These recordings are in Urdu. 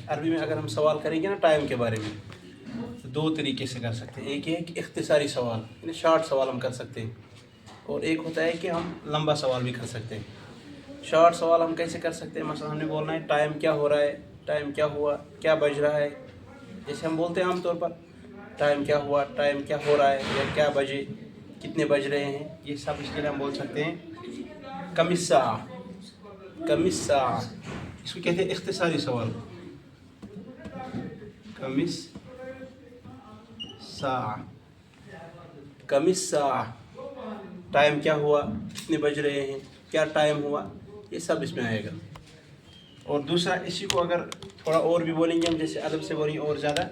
عربی میں اگر ہم سوال کریں گے نا ٹائم کے بارے میں تو دو طریقے سے کر سکتے ہیں. ایک یہ ہے کہ اختصاری سوال یعنی شارٹ سوال ہم کر سکتے ہیں, اور ایک ہوتا ہے کہ ہم لمبا سوال بھی کر سکتے ہیں. شارٹ سوال ہم کیسے کر سکتے ہیں؟ مثلا ہم نے بولنا ہے ٹائم کیا ہو رہا ہے, ٹائم کیا ہوا, کیا بج رہا ہے. جیسے ہم بولتے ہیں عام طور پر ٹائم کیا ہوا, ٹائم کیا ہو رہا ہے, یا کیا بجے, کتنے بج رہے ہیں. یہ سب اس کے لیے ہم بول سکتے ہیں کم الساعہ. کم الساعہ اس کو کہتے ہیں اختصاری سوال. کم الساعہ, کم الساعہ, ٹائم کیا ہوا, کتنے بج رہے ہیں, کیا ٹائم ہوا, یہ سب اس میں آئے گا. اور دوسرا اسی کو اگر تھوڑا اور بھی بولیں گے ہم, جیسے ادب سے بولیں گے اور زیادہ,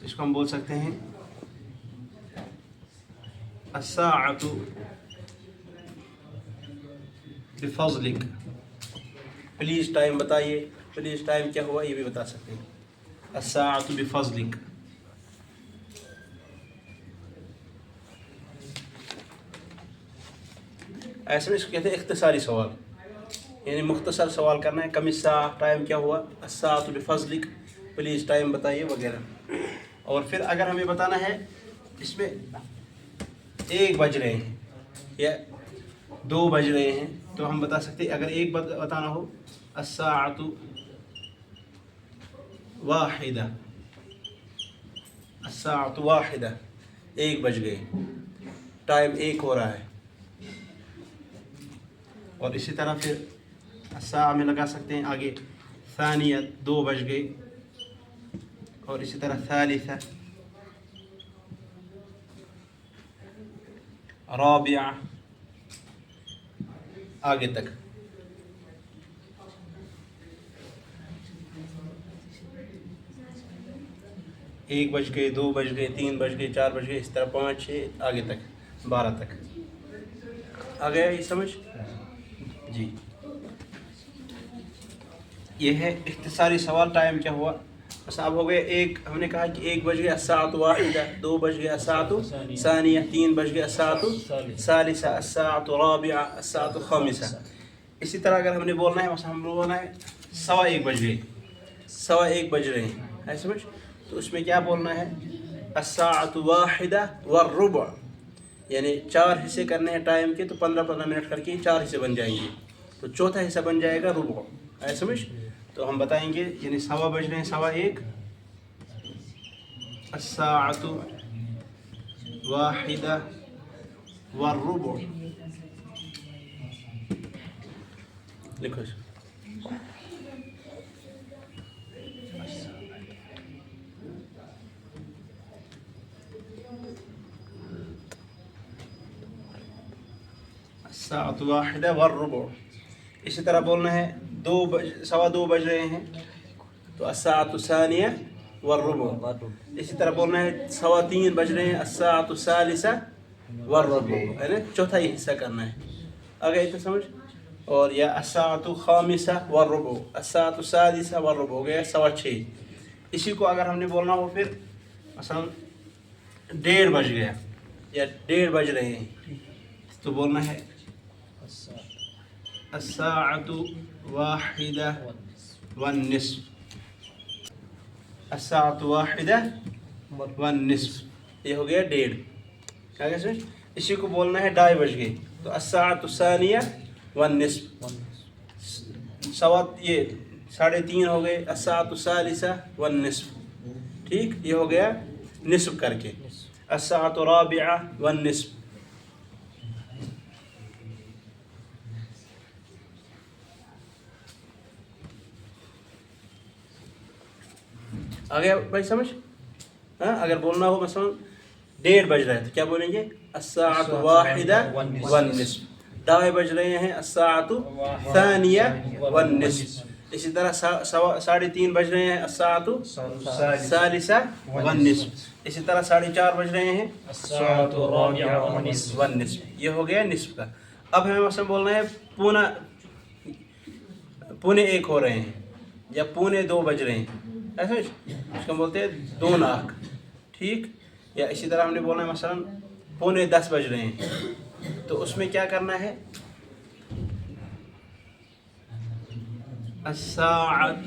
اس کو ہم بول سکتے ہیں الساعۃ بفضلک. پلیز ٹائم بتائیے, پلیز ٹائم کیا ہوا, یہ بھی بتا سکتے ہیں. الساعۃ بفضلک. ایسے میں اس کو کہتے ہیں اختصاری سوال, یعنی مختصر سوال کرنا ہے. کم الساعہ, ٹائم کیا ہوا, الساعۃ بفضلک, پلیز ٹائم بتائیے وغیرہ. اور پھر اگر ہمیں بتانا ہے اس میں 1 بج رہے ہیں یا 2 بج رہے ہیں, تو ہم بتا سکتے ہیں اگر 1 بتانا ہو الساعۃ واحدہ, الساعۃ واحدہ, 1 بج گئے, ٹائم 1 ہو رہا ہے. اور اسی طرح پھر الساعہ میں لگا سکتے ہیں آگے ثانیہ, 2 بج گئے. اور اسی طرح ثالثہ, رابعہ, آگے تک. ایک بج گئے, 2 بج گئے, 3 بج گئے, 4 بج گئے, اس طرح 5 6 آگے تک 12 تک. آ گیا یہ سمجھ؟ جی, یہ ہے اختصاری سوال ٹائم کیا ہوا. بس اب ہو گئے ایک, ہم نے کہا کہ 1 بج گیا الساعۃ واحدہ, 2 بج گیا الساعۃ ثانیہ, 3 بج گیا الساعۃ ثالثہ, الساعۃ رابعہ, الساعۃ خامسہ. اسی طرح اگر ہم نے بولنا ہے, مثلا ہم نے بولنا ہے 1:15 بج گئے, 1:15 بج رہے ہیں, ہے سمجھ؟ تو اس میں کیا بولنا ہے الساعۃ واحدہ والربع, یعنی 4 حصے کرنے ہیں ٹائم کے, تو 15 منٹ کر کے 4 حصے بن جائیں گے. تو چوتھا حصہ بن جائے گا ربع, ہے سمجھ؟ تو ہم بتائیں گے یعنی 1:15 بج رہے ہیں, 1:15, الساعۃ واحدہ والربع. لکھو اس الساعۃ واحدہ والربع. اسی طرح بولنا ہے 2:15 بج رہے ہیں, تو الساعۃ الثانیہ والربع. اسی طرح بولنا ہے 3:15 بج رہے ہیں, الساعۃ الثالثہ والربع, ہے نا, چوتھا ہی حصہ کرنا ہے. آگے تو سمجھ. اور یا الساعۃ الخامسہ والربع, الساعۃ السادسہ والربع, ہو گیا 6:15. اسی کو اگر ہم نے بولنا ہو پھر مثلا 1:30 بج گیا یا 1:30 بج رہے ہیں, تو بولنا ہے الساعۃ واحدہ والنصف, الساعۃ واحدہ والنصف, یہ ہو گیا 1:30. کیا کہتے ہیں؟ اسی کو بولنا ہے 2:30 بج گئے, تو الساعۃ الثانیہ والنصف, یہ 3:30 ہو گئے, الساعۃ الثالثہ والنصف. ٹھیک, یہ ہو گیا نصف کر کے. الساعۃ الرابعہ والنصف. آ گیا بھائی سمجھ؟ ہاں, اگر بولنا ہو مثلا 1:30 بج رہا ہے, تو کیا بولیں گے الساعۃ واحدہ والنصف. 2:30 بج رہے ہیں, الساعۃ ثانیہ والنصف. اسی طرح 3:30 بج رہے ہیں, الساعۃ ثالثہ والنصف. اسی طرح 4:30 بج رہے ہیں, الساعۃ الرابعہ والنصف. یہ ہو گیا نصف کا. اب ہمیں مثلا بولنا ہے 1:45 ہو رہے ہیں یا 1:45 بج رہے ہیں, ایسا اس کو ہم بولتے ہیں 2 ناک. ٹھیک, یا اسی طرح ہم نے بولنا ہے مثلا 9:45 بج رہے ہیں, تو اس میں کیا کرنا ہے الساعۃ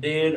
1:30,